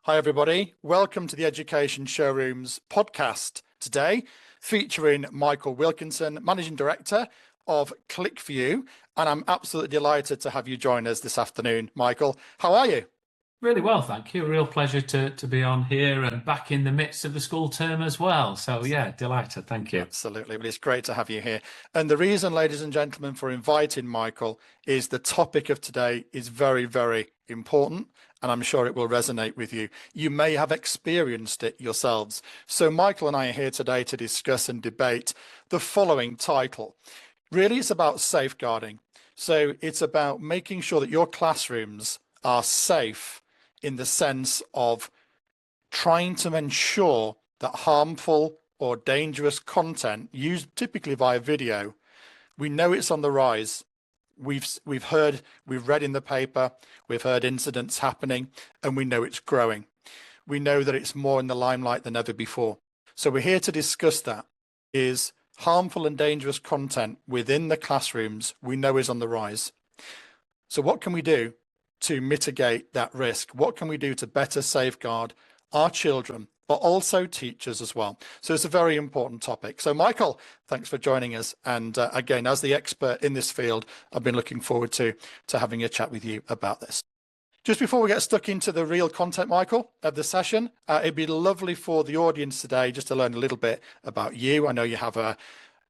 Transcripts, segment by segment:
Hi, everybody. Welcome to the Education Showroom's podcast today, featuring Michael Wilkinson, Managing Director of ClickView. And I'm absolutely delighted to have you join us this afternoon. Michael, how are you? Really well, thank you. Real pleasure to be on here and back in the midst of the school term as well. So yeah, delighted. Thank you. Absolutely. Well, it's great to have you here. And the reason, ladies and gentlemen, for inviting Michael is the topic of today is very, very important, and I'm sure it will resonate with you. You may have experienced it yourselves. So Michael and I are here today to discuss and debate the following title. Really, it's about safeguarding. So it's about making sure that your classrooms are safe in the sense of trying to ensure that harmful or dangerous content used typically via video, we know it's on the rise. We've read in the paper, we've heard incidents happening, and we know it's growing. We know that it's more in the limelight than ever before. So we're here to discuss that. Is harmful and dangerous content within the classrooms we know is on the rise. So what can we do to mitigate that risk? What can we do to better safeguard our children, but also teachers as well? So it's a very important topic. So Michael, thanks for joining us. And again, as the expert in this field, I've been looking forward to having a chat with you about this. Just before we get stuck into the real content, Michael, of the session, it'd be lovely for the audience today just to learn a little bit about you. I know you have a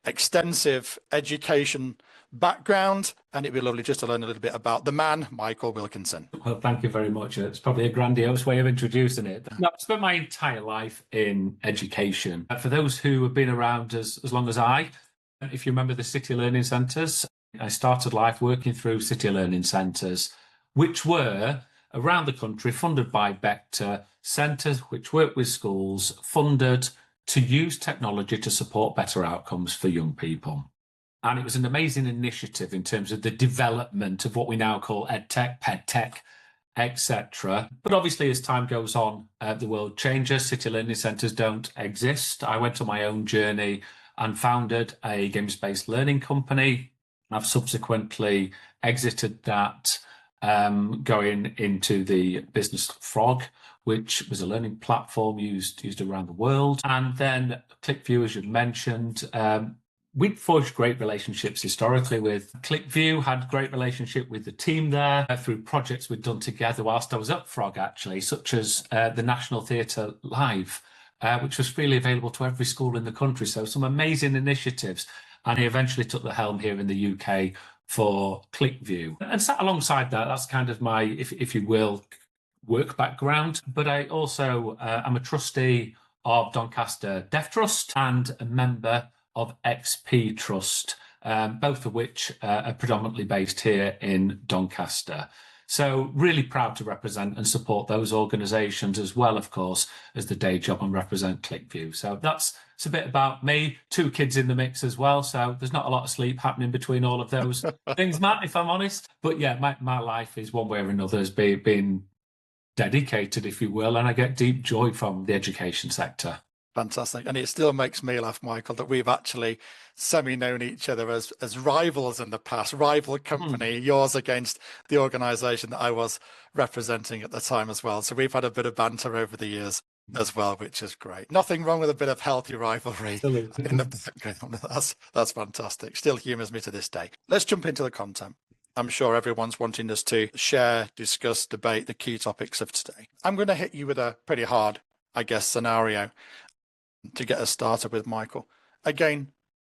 extensive education background, and it'd be lovely just to learn a little bit about the man, Michael Wilkinson. Well, thank you very much. It's probably a grandiose way of introducing it. No, I've spent my entire life in education. For those who have been around as long as if you remember the City Learning Centres, I started life working through City Learning Centres, which were around the country funded by Vector centres, which work with schools, funded to use technology to support better outcomes for young people. And it was an amazing initiative in terms of the development of what we now call EdTech, PedTech, etc. But obviously, as time goes on, the world changes. City Learning Centres don't exist. I went on my own journey and founded a games-based learning company. I've subsequently exited that, going into the business Frog, which was a learning platform used around the world. And then ClickView, as you mentioned, we'd forged great relationships historically with ClickView, had great relationship with the team there through projects we'd done together whilst I was at Frog, actually, such as the National Theatre Live, which was freely available to every school in the country. So some amazing initiatives. And he eventually took the helm here in the UK for ClickView. And sat alongside that, that's kind of my, if you will, work background. But I also am a trustee of Doncaster Deaf Trust and a member of XP Trust, both of which are predominantly based here in Doncaster. So really proud to represent and support those organisations as well, of course, as the day job and represent ClickView. So it's a bit about me, 2 kids in the mix as well. So there's not a lot of sleep happening between all of those things, Matt, if I'm honest. But yeah, my life is one way or another has been dedicated, if you will, and I get deep joy from the education sector. Fantastic. And it still makes me laugh, Michael, that we've actually semi-known each other as rivals in the past, rival company, yours against the organisation that I was representing at the time as well. So we've had a bit of banter over the years as well, which is great. Nothing wrong with a bit of healthy rivalry in the background. That's fantastic. Still humours me to this day. Let's jump into the content. I'm sure everyone's wanting us to share, discuss, debate the key topics of today. I'm going to hit you with a pretty hard, I guess, scenario to get us started with, Michael. Again,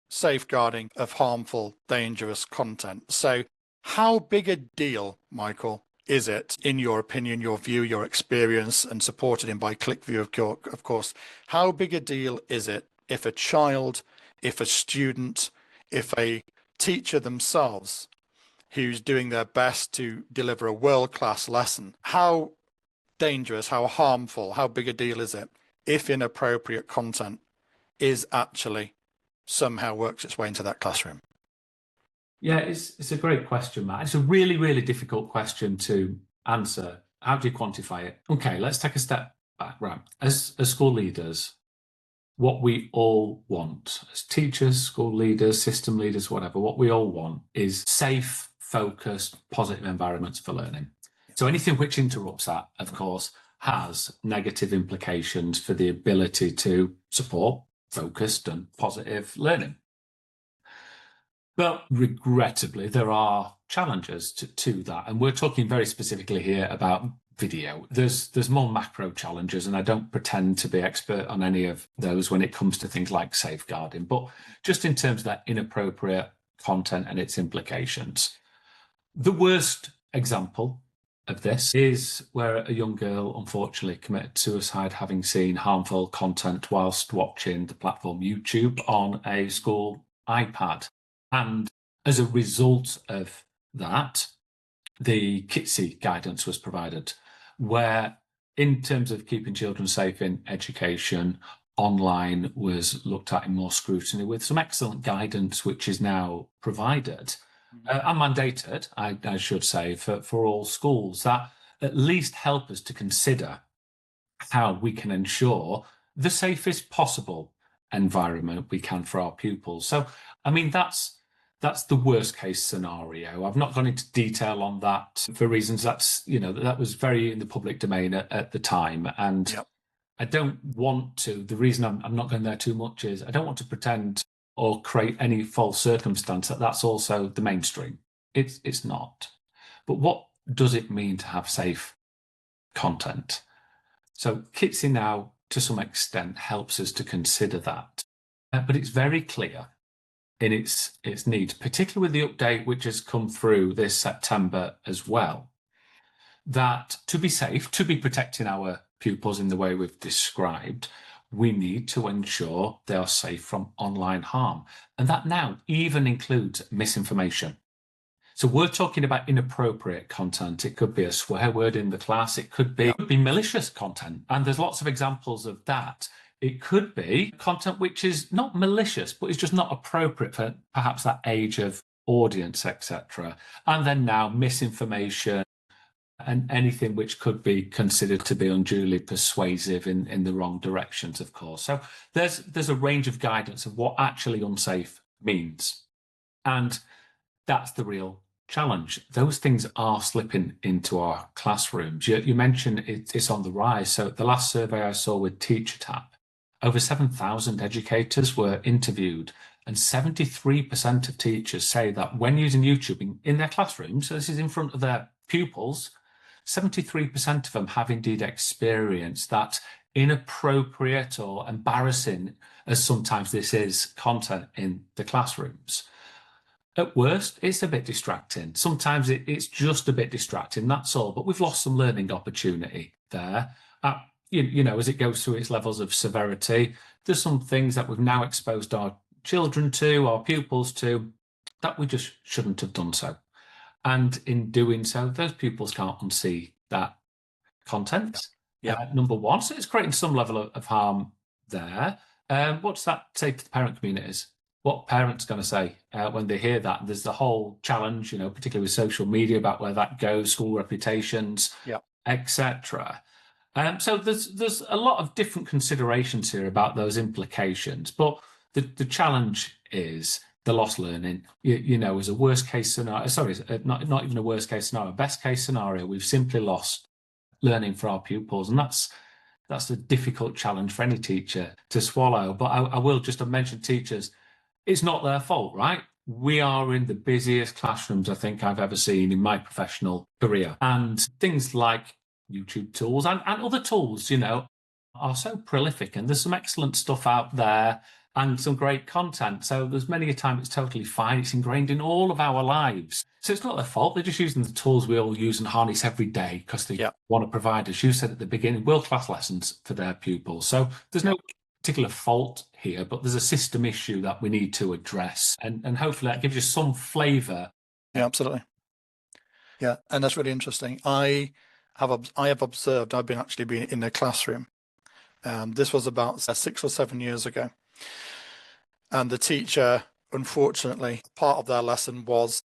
safeguarding of harmful, dangerous content. So how big a deal, Michael, is it, in your opinion, your view, your experience, and supported in by ClickView, of course, how big a deal is it if a child, if a student, if a teacher themselves who's doing their best to deliver a world-class lesson, how dangerous, how harmful, how big a deal is it if inappropriate content is actually somehow works its way into that classroom? Yeah, it's a great question, Matt. It's a really, really difficult question to answer. How do you quantify it? Okay, let's take a step back. Right. As school leaders, what we all want, as teachers, school leaders, system leaders, whatever, what we all want is safe, focused, positive environments for learning. So anything which interrupts that, of course, has negative implications for the ability to support focused and positive learning. But regrettably, there are challenges to that. And we're talking very specifically here about video. There's more macro challenges, and I don't pretend to be expert on any of those when it comes to things like safeguarding, but just in terms of that inappropriate content and its implications. The worst example of this is where a young girl unfortunately committed suicide having seen harmful content whilst watching the platform YouTube on a school iPad. And as a result of that, the KITSI guidance was provided, where in terms of keeping children safe in education, online was looked at in more scrutiny with some excellent guidance, which is now provided and mandated, I should say, for all schools that at least help us to consider how we can ensure the safest possible environment we can for our pupils. So, I mean, that's the worst case scenario. I've not gone into detail on that for reasons that was very in the public domain at the time. And Yep. I don't want to, the reason I'm not going there too much is I don't want to pretend or create any false circumstance that that's also the mainstream. It's not. But what does it mean to have safe content? So KITSI now, to some extent, helps us to consider that. But it's very clear in its needs, particularly with the update which has come through this September as well, that to be safe, to be protecting our pupils in the way we've described, we need to ensure they are safe from online harm. And that now even includes misinformation. So we're talking about inappropriate content. It could be a swear word in the class. It could be malicious content. And there's lots of examples of that. It could be content which is not malicious, but is just not appropriate for perhaps that age of audience, etc. And then now misinformation and anything which could be considered to be unduly persuasive in the wrong directions, of course. So there's a range of guidance of what actually unsafe means. And that's the real challenge. Those things are slipping into our classrooms. You mentioned it's on the rise. So the last survey I saw with TeacherTap, over 7,000 educators were interviewed, and 73% of teachers say that when using YouTube in their classrooms, so this is in front of their pupils, 73% of them have indeed experienced that inappropriate or embarrassing, as sometimes this is, content in the classrooms. At worst, it's a bit distracting. Sometimes it's just a bit distracting, that's all. But we've lost some learning opportunity there. As it goes through its levels of severity, there's some things that we've now exposed our children to, our pupils to, that we just shouldn't have done so. And in doing so, those pupils can't unsee that content, number one. So it's creating some level of harm there. What does that say to the parent communities? What parents going to say when they hear that? There's the whole challenge, particularly with social media, about where that goes, school reputations, etc. So there's a lot of different considerations here about those implications. But the challenge is the lost learning. As a worst case scenario, not even a worst case scenario, best case scenario, we've simply lost learning for our pupils, and that's a difficult challenge for any teacher to swallow. But I will just mention teachers. It's not their fault, right? We are in the busiest classrooms I think I've ever seen in my professional career. And things like YouTube tools and other tools, are so prolific. And there's some excellent stuff out there and some great content. So there's many a time it's totally fine. It's ingrained in all of our lives. So it's not their fault. They're just using the tools we all use and harness every day because they want to provide, as you said at the beginning, world-class lessons for their pupils. So there's no particular fault here, but there's a system issue that we need to address, and hopefully that gives you some flavour. Yeah, absolutely. Yeah, and that's really interesting. I have observed. I've been in a classroom. This was about 6 or 7 years ago, and the teacher, unfortunately, part of their lesson was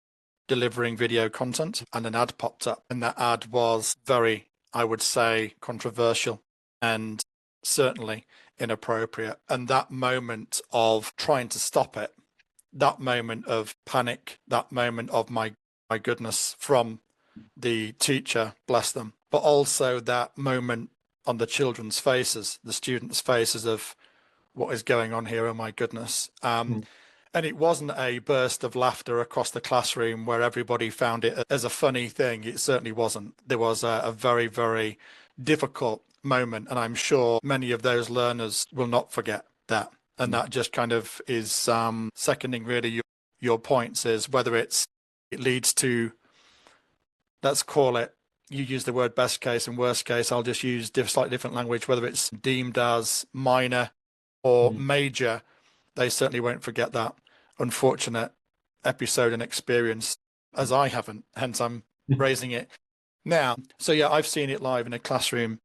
delivering video content, and an ad popped up, and that ad was very, I would say, controversial and certainly inappropriate. And that moment of trying to stop it, that moment of panic, that moment of my goodness from the teacher, bless them, but also that moment on the children's faces, the students' faces of what is going on here, oh my goodness. And it wasn't a burst of laughter across the classroom where everybody found it as a funny thing. It certainly wasn't. There was a very, very difficult moment, and I'm sure many of those learners will not forget that. And that just kind of is seconding really your points, is whether it leads to, let's call it, you use the word best case and worst case, I'll just use slightly different language, whether it's deemed as minor or major, they certainly won't forget that unfortunate episode and experience, as I haven't, hence I'm raising it now. So yeah, I've seen it live in a classroom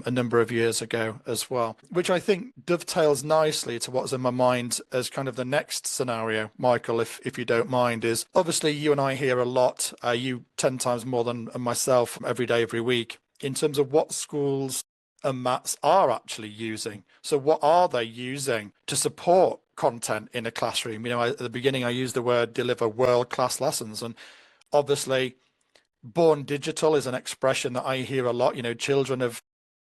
a number of years ago as well, which I think dovetails nicely to what's in my mind as kind of the next scenario, Michael, if you don't mind, is obviously you and I hear a lot, you 10 times more than myself every day, every week, in terms of what schools and MATs are actually using. So what are they using to support content in a classroom? You know, at the beginning, I used the word deliver world-class lessons. And obviously, born digital is an expression that I hear a lot. You know, children of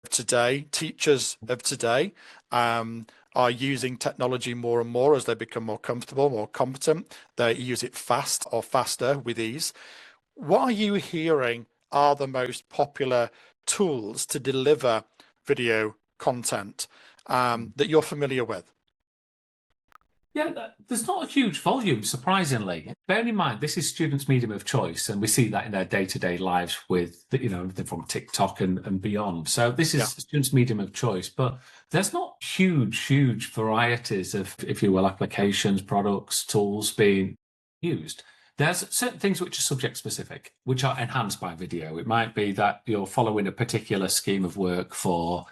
today, teachers of today are using technology more and more as they become more comfortable, more competent. They use it fast or faster with ease. What are you hearing are the most popular tools to deliver video content that you're familiar with? Yeah, there's not a huge volume, surprisingly. Bear in mind, this is students' medium of choice, and we see that in their day-to-day lives with, you know, everything from TikTok and beyond. So this is students' medium of choice, but there's not huge varieties of, if you will, applications, products, tools being used. There's certain things which are subject specific, which are enhanced by video. It might be that you're following a particular scheme of work for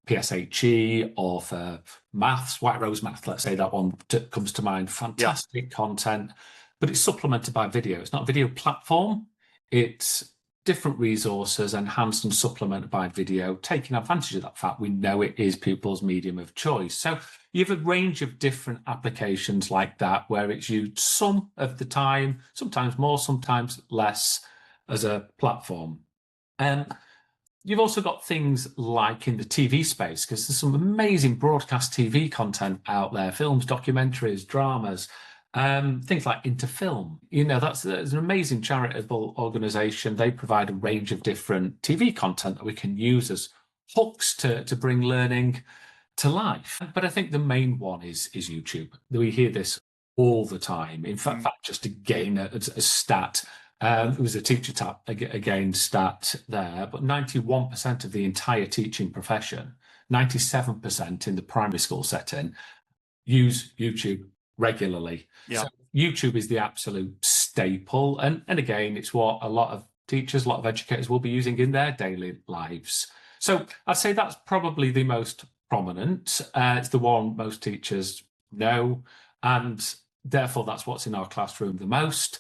PSHE or for maths, White Rose Math, let's say that one comes to mind. Fantastic content, but it's supplemented by video. It's not a video platform. It's different resources enhanced and supplemented by video, taking advantage of that fact. We know it is pupils' medium of choice. So you have a range of different applications like that where it's used some of the time, sometimes more, sometimes less, as a platform. You've also got things like in the TV space, because there's some amazing broadcast TV content out there, films, documentaries, dramas, things like Interfilm. You know, that's an amazing charitable organisation. They provide a range of different TV content that we can use as hooks to bring learning to life. But I think the main one is YouTube. We hear this all the time. In fact, just to gain a stat, it was a teacher tap again stat there, but 91% of the entire teaching profession, 97% in the primary school setting, use YouTube regularly. Yeah. So YouTube is the absolute staple. And again, it's what a lot of teachers, a lot of educators will be using in their daily lives. So I'd say that's probably the most prominent. It's the one most teachers know, and therefore that's what's in our classroom the most.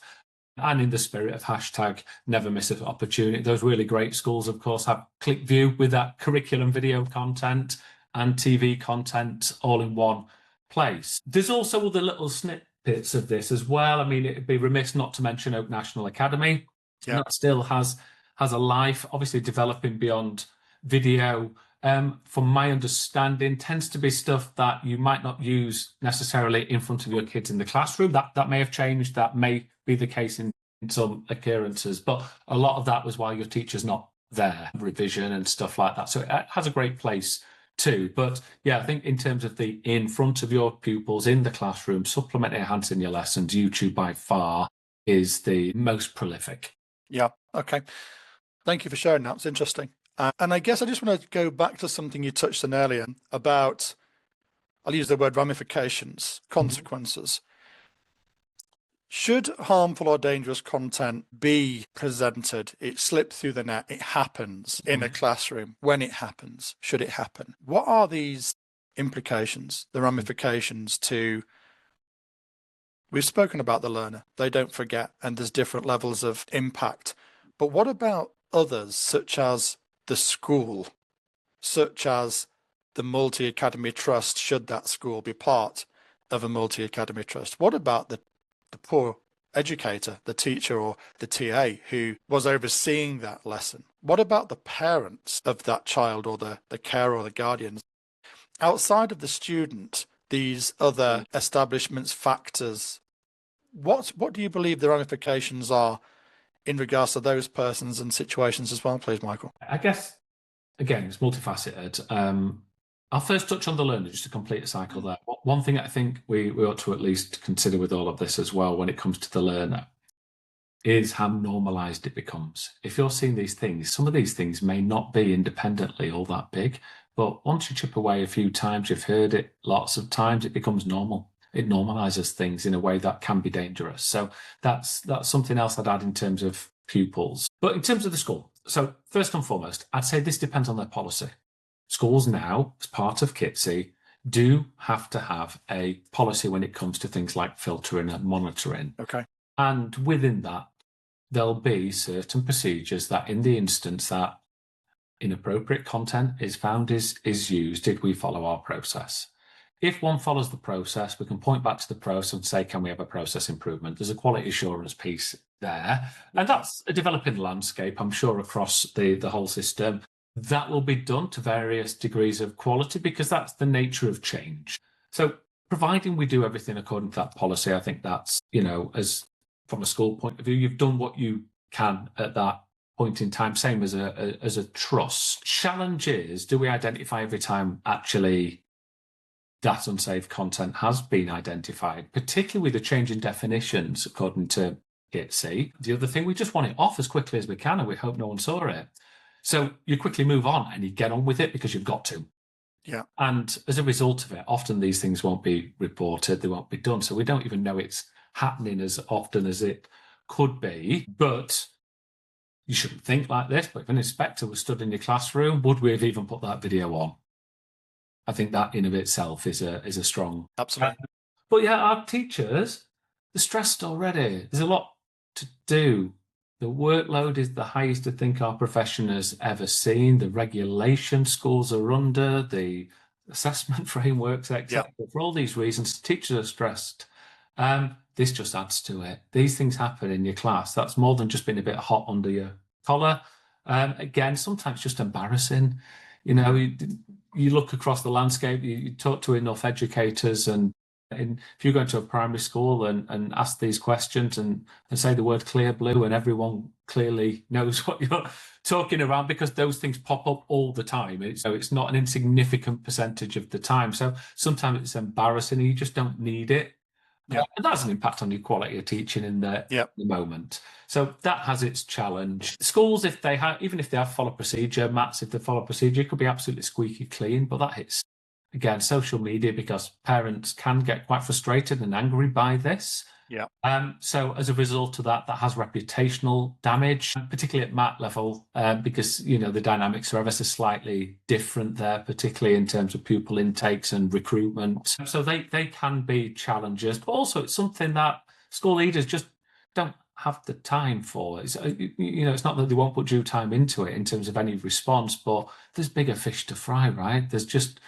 And in the spirit of hashtag never miss an opportunity, those really great schools, of course, have ClickView with that curriculum video content and TV content all in one place. There's also other little snippets of this as well. I mean, it'd be remiss not to mention Oak National Academy. Yeah. That still has a life, obviously developing beyond video. From my understanding, tends to be stuff that you might not use necessarily in front of your kids in the classroom. That may have changed. That may be the case in some occurrences, but a lot of that was while your teacher's not there, revision and stuff like that. So it has a great place too. But yeah, I think in terms of the in front of your pupils in the classroom, supplementing, enhancing your lessons, YouTube by far is the most prolific. Yeah. Okay. Thank you for sharing that. It's interesting. And I guess I just want to go back to something you touched on earlier about, I'll use the word ramifications, consequences. Should harmful or dangerous content be presented? It slipped through the net. It happens in a classroom. When it happens, should it happen? What are these implications, the ramifications to, we've spoken about the learner, they don't forget, and there's different levels of impact. But what about others, such as the school, such as the multi-academy trust, should that school be part of a multi-academy trust? What about the poor educator, the teacher or the TA who was overseeing that lesson? What about the parents of that child, or the carer or the guardians? Outside of the student, these other establishments, factors, what do you believe the ramifications are in regards to those persons and situations as well, please, Michael? I guess, again, it's multifaceted. I'll first touch on the learner just to complete a cycle there. One thing I think we ought to at least consider with all of this as well when it comes to the learner is how normalized it becomes. If you're seeing these things, some of these things may not be independently all that big, but once you chip away a few times, you've heard it lots of times, it becomes normal. It normalizes things in a way that can be dangerous. So that's something else I'd add in terms of pupils. But in terms of the school, so first and foremost, I'd say this depends on their policy. Schools now, as part of KITSI, do have to have a policy when it comes to things like filtering and monitoring. Okay. And within that, there'll be certain procedures that in the instance that inappropriate content is found is used, did we follow our process? If one follows the process, we can point back to the process and say, can we have a process improvement? There's a quality assurance piece there. And that's a developing landscape, I'm sure, across the whole system. That will be done to various degrees of quality because that's the nature of change. So providing we do everything according to that policy, I think that's, as from a school point of view, you've done what you can at that point in time, same as a trust. Challenge is, do we identify every time actually that unsafe content has been identified, particularly with the change in definitions according to KITSI? The other thing, we just want it off as quickly as we can, and we hope no one saw it. So you quickly move on and you get on with it because you've got to. Yeah. And as a result of it, often these things won't be reported, they won't be done. So we don't even know it's happening as often as it could be. But you shouldn't think like this, but if an inspector was stood in your classroom, would we have even put that video on? I think that in of itself is a strong. Absolutely. But yeah, our teachers, they're stressed already. There's a lot to do. The workload is the highest I think our profession has ever seen. The regulation schools are under, the assessment frameworks, etc. Yeah. For all these reasons, teachers are stressed. This just adds to it. These things happen in your class. That's more than just being a bit hot under your collar. Again, sometimes just embarrassing. You look across the landscape, you talk to enough educators, and if you go into a primary school and ask these questions and say the word clear blue, and everyone clearly knows what you're talking around because those things pop up all the time. It's not an insignificant percentage of the time. So sometimes it's embarrassing and you just don't need it. Yeah. And that's an impact on your quality of teaching in the moment. So that has its challenge. Schools, even if they have followed procedure, Mats, if they follow procedure, it could be absolutely squeaky clean, but that hits, again, social media, because parents can get quite frustrated and angry by this. Yeah. So as a result of that has reputational damage, particularly at MAT level, because the dynamics are ever so slightly different there, particularly in terms of pupil intakes and recruitment. So they can be challenges, but also it's something that school leaders just don't have the time for. It's not that they won't put due time into it in terms of any response, but there's bigger fish to fry, right? There's just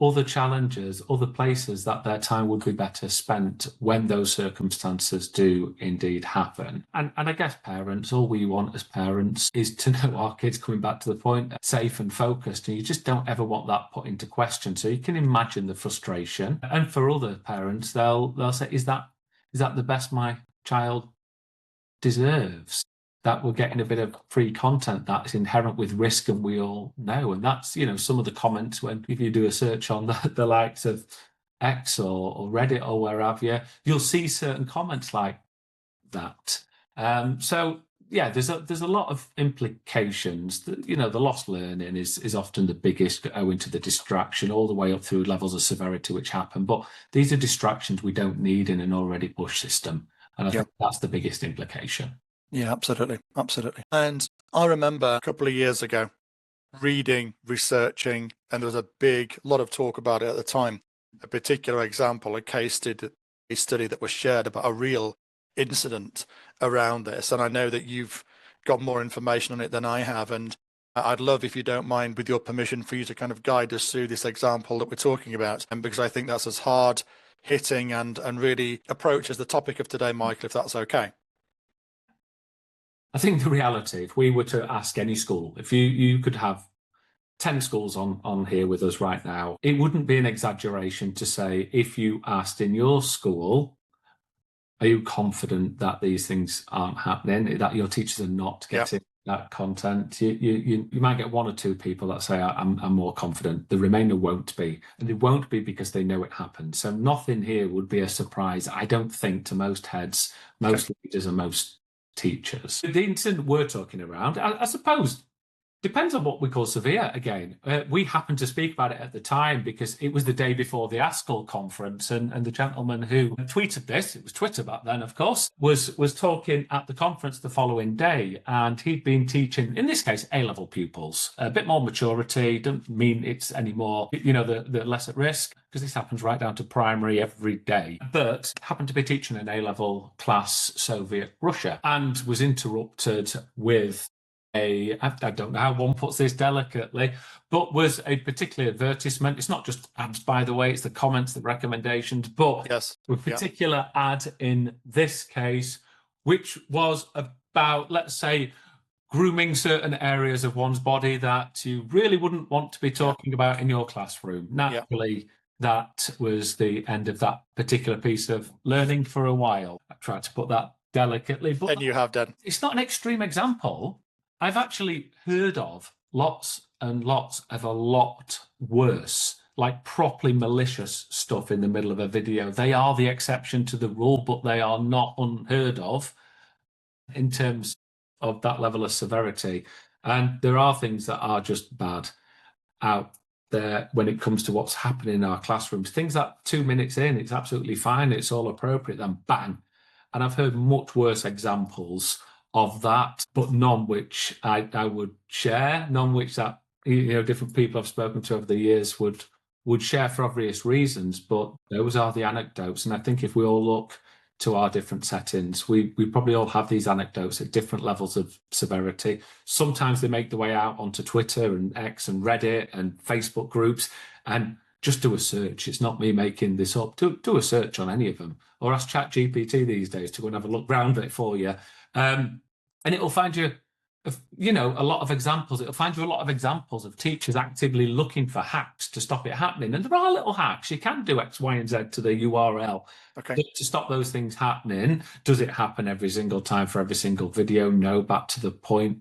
other challenges, other places that their time would be better spent when those circumstances do indeed happen. And I guess parents, all we want as parents is to know our kids, coming back to the point, safe and focused, and you just don't ever want that put into question. So you can imagine the frustration. And for other parents, they'll say, is that the best my child deserves? That we're getting a bit of free content that's inherent with risk, and we all know. And that's, some of the comments if you do a search on the likes of X or Reddit or where have you, you'll see certain comments like that. So yeah, there's a lot of implications. The lost learning is often the biggest, owing to the distraction all the way up through levels of severity which happen. But these are distractions we don't need in an already pushed system. And I think that's the biggest implication. Yeah, absolutely. Absolutely. And I remember a couple of years ago reading, researching, and there was a lot of talk about it at the time. A particular example, a case study that was shared about a real incident around this. And I know that you've got more information on it than I have. And I'd love, if you don't mind, with your permission, for you to kind of guide us through this example that we're talking about. And because I think that's as hard hitting and really approaches the topic of today, Michael, if that's okay. I think the reality, if we were to ask any school, if you could have 10 schools on here with us right now, it wouldn't be an exaggeration to say, if you asked in your school, are you confident that these things aren't happening, that your teachers are not getting that content? You might get one or two people that say, I'm more confident. The remainder won't be. And they won't be because they know it happened. So nothing here would be a surprise, I don't think, to most heads, most leaders and most teachers. The incident we're talking around, I suppose, depends on what we call severe again. We happened to speak about it at the time because it was the day before the ASCL conference, and the gentleman who tweeted this, it was Twitter back then, of course, was talking at the conference the following day, and he'd been teaching, in this case, A-level pupils. A bit more maturity, don't mean it's any more, the less at risk, because this happens right down to primary every day, but happened to be teaching an A-level class, Soviet Russia, and was interrupted with I don't know how one puts this delicately, but was a particular advertisement. It's not just ads, by the way, it's the comments, the recommendations, but a particular ad in this case, which was about, let's say, grooming certain areas of one's body that you really wouldn't want to be talking about in your classroom. Naturally, that was the end of that particular piece of learning for a while. I tried to put that delicately, but and you have done. It's not an extreme example. I've actually heard of lots and lots of a lot worse, like properly malicious stuff in the middle of a video. They are the exception to the rule, but they are not unheard of in terms of that level of severity. And there are things that are just bad out there when it comes to what's happening in our classrooms. Things that 2 minutes in, it's absolutely fine, it's all appropriate, then bang. And I've heard much worse examples of that, but none which I would share, none which that different people I've spoken to over the years would share for obvious reasons. But those are the anecdotes, and I think if we all look to our different settings, we probably all have these anecdotes at different levels of severity. Sometimes they make their way out onto Twitter and X and Reddit and Facebook groups, and just do a search. It's not me making this up. Do a search on any of them, or ask ChatGPT these days to go and have a look round it for you. And it'll find you, a lot of examples. It'll find you a lot of examples of teachers actively looking for hacks to stop it happening. And there are little hacks. You can do X, Y, and Z to the URL to stop those things happening. Does it happen every single time for every single video? No. Back to the point,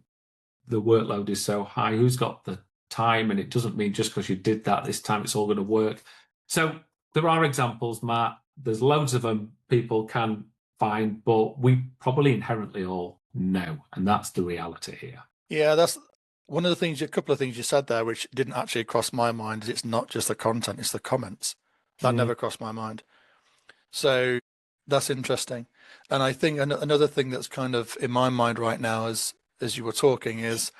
the workload is so high. Who's got the time? And it doesn't mean just because you did that this time it's all going to work. So there are examples, Matt. There's loads of them people can find, but we probably inherently all know, and that's the reality here. Yeah, that's one of the things, a couple of things you said there, which didn't actually cross my mind, is it's not just the content, it's the comments. That never crossed my mind. So that's interesting. And I think another thing that's kind of in my mind right now as you were talking is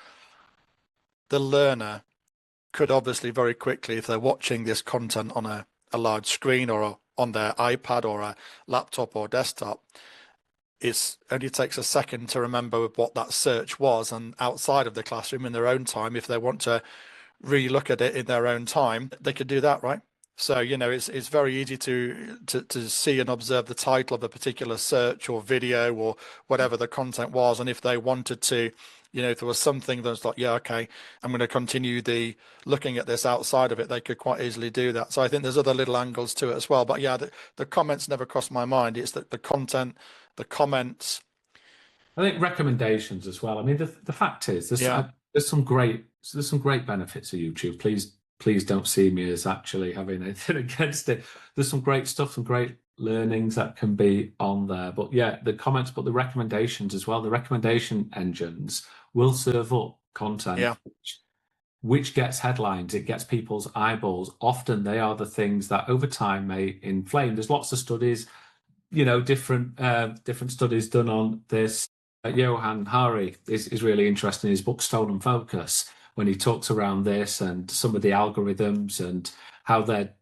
the learner could obviously very quickly, if they're watching this content on a large screen or on their iPad or a laptop or desktop, it only takes a second to remember what that search was, and outside of the classroom in their own time, if they want to re-look at it in their own time, they could do that, right? So, it's very easy to see and observe the title of a particular search or video or whatever the content was. And if they wanted to, if there was something that's like, yeah, okay, I'm going to continue looking at this outside of it, they could quite easily do that. So I think there's other little angles to it as well. But yeah, the comments never crossed my mind. It's the content, the comments. I think recommendations as well. I mean, the fact is, there's some great benefits of YouTube. Please don't see me as actually having anything against it. There's some great stuff, some great learnings that can be on there. But yeah, the comments, but the recommendations as well. The recommendation engines will serve up content which gets headlines. It gets people's eyeballs. Often they are the things that over time may inflame. There's lots of studies, different studies done on this. Johan Hari is really interesting in his book Stolen Focus, when he talks around this and some of the algorithms and how they're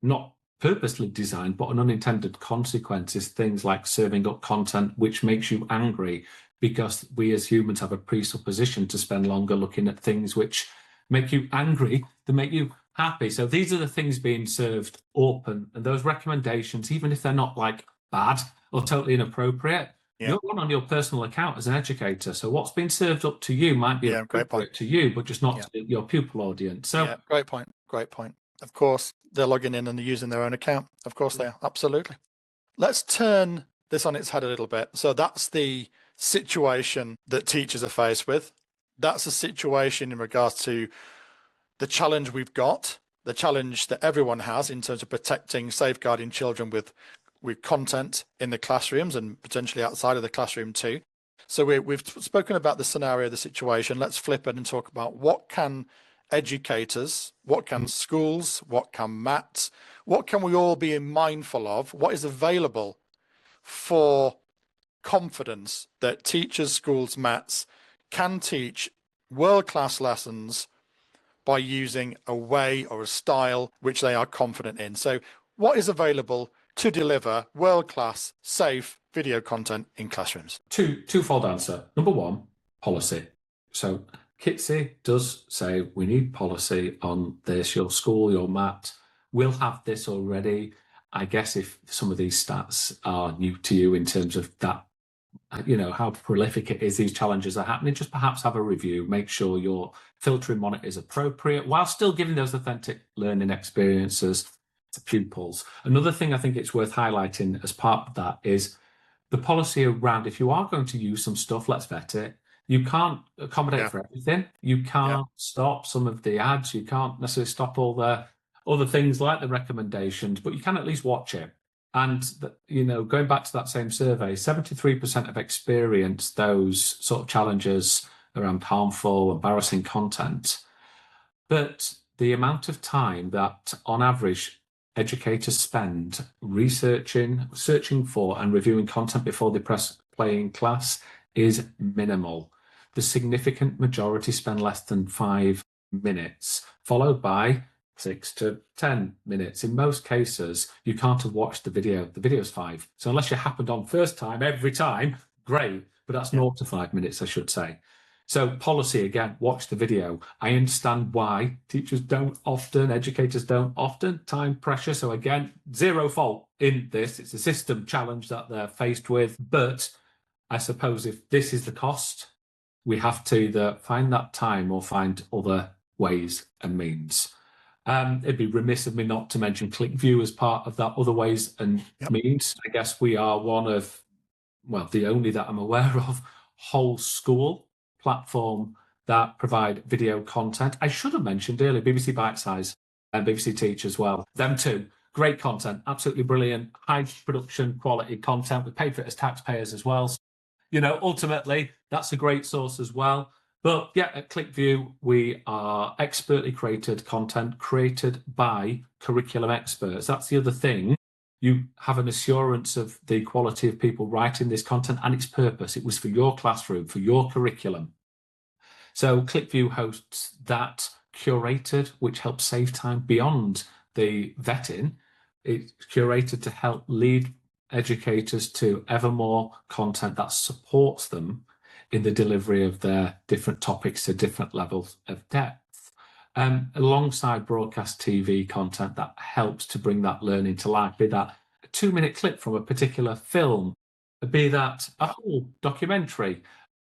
not purposely designed, but an unintended consequence is things like serving up content which makes you angry, because we as humans have a presupposition to spend longer looking at things which make you angry than make you happy. So these are the things being served up, and those recommendations, even if they're not like bad or totally inappropriate, Yeah. You're run on your personal account as an educator. So what's been served up to you might be Yeah. Great point. appropriate to you, but just not Yeah. to your pupil audience. So Yeah. Great point. Great point. Of course, they're logging in and they're using their own account. Of course they are. Absolutely. Let's turn this on its head a little bit. So that's the situation that teachers are faced with. That's a situation in regards to the challenge we've got, the challenge that everyone has in terms of protecting, safeguarding children with content in the classrooms and potentially outside of the classroom too. So we've spoken about the scenario, the situation. Let's flip it and talk about what can educators, what can schools, what can MATs, what can we all be mindful of, what is available for confidence that teachers, schools, MATs can teach world-class lessons by using a way or a style which they are confident in. So what is available to deliver world-class, safe video content in classrooms? Twofold answer. Number one, policy. So Kitsy does say we need policy on this. Your school, your MAT will have this already. I guess if some of these stats are new to you in terms of that, how prolific it is, these challenges are happening, just perhaps have a review, make sure your filtering on it is appropriate while still giving those authentic learning experiences to pupils. Another thing I think it's worth highlighting as part of that is the policy around, if you are going to use some stuff, let's vet it. You can't accommodate for everything. You can't stop some of the ads. You can't necessarily stop all the other things like the recommendations, but you can at least watch it. And, going back to that same survey, 73% have experienced those sort of challenges around harmful, embarrassing content. But the amount of time that, on average, educators spend searching for and reviewing content before they press play in class is minimal. The significant majority spend less than 5 minutes, followed by 6 to 10 minutes. In most cases, you can't have watched the video. The video's 5. So unless you happened on first time, every time, great. But that's 0 to 5 minutes, I should say. So policy, again, watch the video. I understand why teachers don't often, educators don't often, time pressure. So again, zero fault in this. It's a system challenge that they're faced with. But I suppose if this is the cost, we have to either find that time or find other ways and means. It'd be remiss of me not to mention ClickView as part of that other ways and means. I guess we are one of, the only that I'm aware of, whole school platform that provide video content. I should have mentioned earlier BBC Bite Size and BBC Teach as well. Them too. Great content, absolutely brilliant, high production quality content. We paid for it as taxpayers as well. So, ultimately, that's a great source as well. But yeah, at ClickView, we are expertly created content created by curriculum experts. That's the other thing. You have an assurance of the quality of people writing this content and its purpose. It was for your classroom, for your curriculum. So ClickView hosts that curated, which helps save time beyond the vetting. It's curated to help lead educators to ever more content that supports them in the delivery of their different topics to different levels of depth. Alongside broadcast TV content that helps to bring that learning to life, be that a 2-minute clip from a particular film, be that a whole documentary,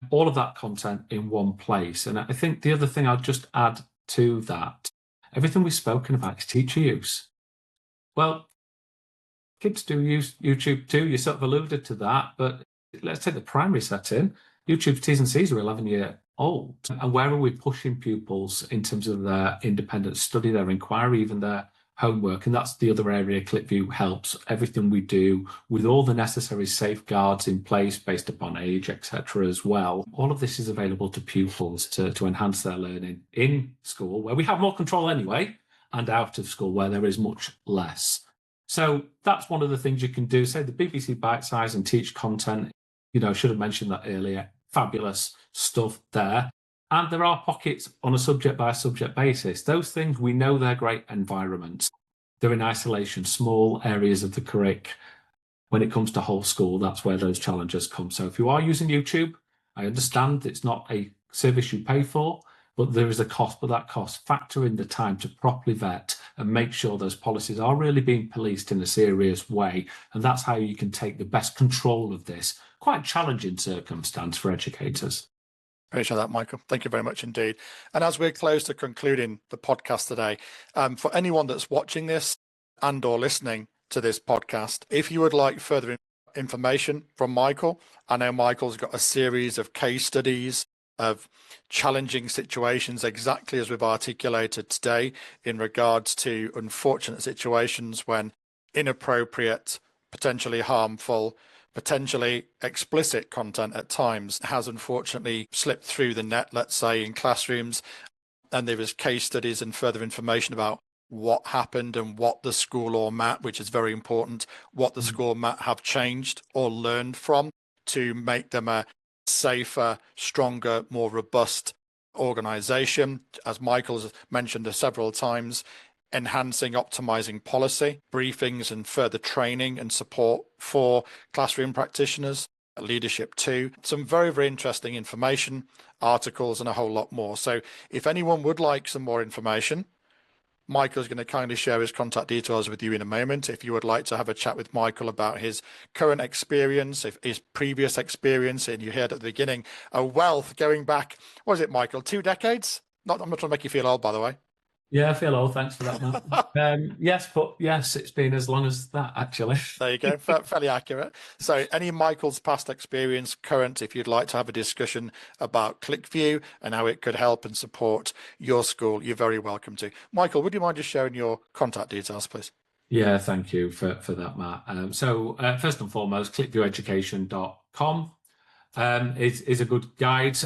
all of that content in one place. And I think the other thing I'll just add to that, everything we've spoken about is teacher use. Well, kids do use YouTube too. You sort of alluded to that, but let's take the primary setting. YouTube T's and C's are 11-year-old. And where are we pushing pupils in terms of their independent study, their inquiry, even their homework? And that's the other area ClickView helps. Everything we do with all the necessary safeguards in place based upon age, etc. as well. All of this is available to pupils to enhance their learning in school, where we have more control anyway, and out of school, where there is much less. So that's one of the things you can do. Say the BBC Bite Size and Teach content, I should have mentioned that earlier. Fabulous stuff there. And there are pockets on a subject by subject basis. Those things, we know they're great environments. They're in isolation, small areas of the curric. When it comes to whole school, that's where those challenges come. So if you are using YouTube, I understand it's not a service you pay for, but there is a cost, but that cost, factor in the time to properly vet and make sure those policies are really being policed in a serious way. And that's how you can take the best control of this quite challenging circumstance for educators. Appreciate that, Michael. Thank you very much indeed. And as we're close to concluding the podcast today, for anyone that's watching this and or listening to this podcast, if you would like further information from Michael, I know Michael's got a series of case studies of challenging situations, exactly as we've articulated today, in regards to unfortunate situations when inappropriate, potentially harmful, potentially explicit content at times has unfortunately slipped through the net, let's say, in classrooms. And there is case studies and further information about what happened and what the school or MAT, which is very important, what the school MAT have changed or learned from to make them a safer, stronger, more robust organization. As Michael's mentioned several times, enhancing, optimizing policy, briefings and further training and support for classroom practitioners, leadership too. Some very, very interesting information, articles and a whole lot more. So if anyone would like some more information, Michael's going to kindly share his contact details with you in a moment. If you would like to have a chat with Michael about his current experience, if his previous experience, and you heard at the beginning, a wealth going back, what is it, Michael, 2 decades? I'm not trying to make you feel old, by the way. Yeah, I feel old. Thanks for that, Matt. Yes, it's been as long as that, actually. There you go, fairly accurate. So any Michael's past experience, current, if you'd like to have a discussion about ClickView and how it could help and support your school, you're very welcome to. Michael, would you mind just sharing your contact details, please? Yeah, thank you for that, Matt. So first and foremost, clickvieweducation.com is a good guide.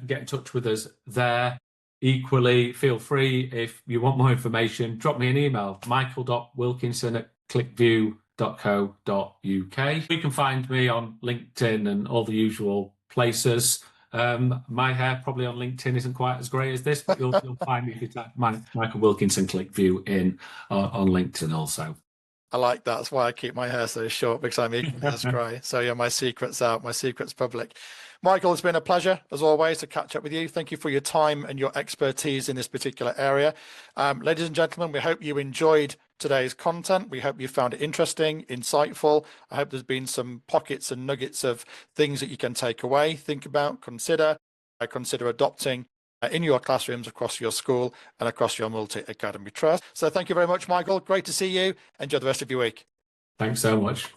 Get in touch with us there. Equally, feel free, if you want more information, drop me an email, michael.wilkinson@clickview.co.uk. You can find me on LinkedIn and all the usual places. My hair probably on LinkedIn isn't quite as grey as this, but you'll find me if you type Michael Wilkinson ClickView in on LinkedIn also. I like that. That's why I keep my hair so short, because I'm equally as grey. So yeah, my secret's out, my secret's public. Michael, it's been a pleasure, as always, to catch up with you. Thank you for your time and your expertise in this particular area. Ladies and gentlemen, we hope you enjoyed today's content. We hope you found it interesting, insightful. I hope there's been some pockets and nuggets of things that you can take away, think about, consider adopting in your classrooms, across your school and across your multi-academy trust. So thank you very much, Michael. Great to see you. Enjoy the rest of your week. Thanks so much.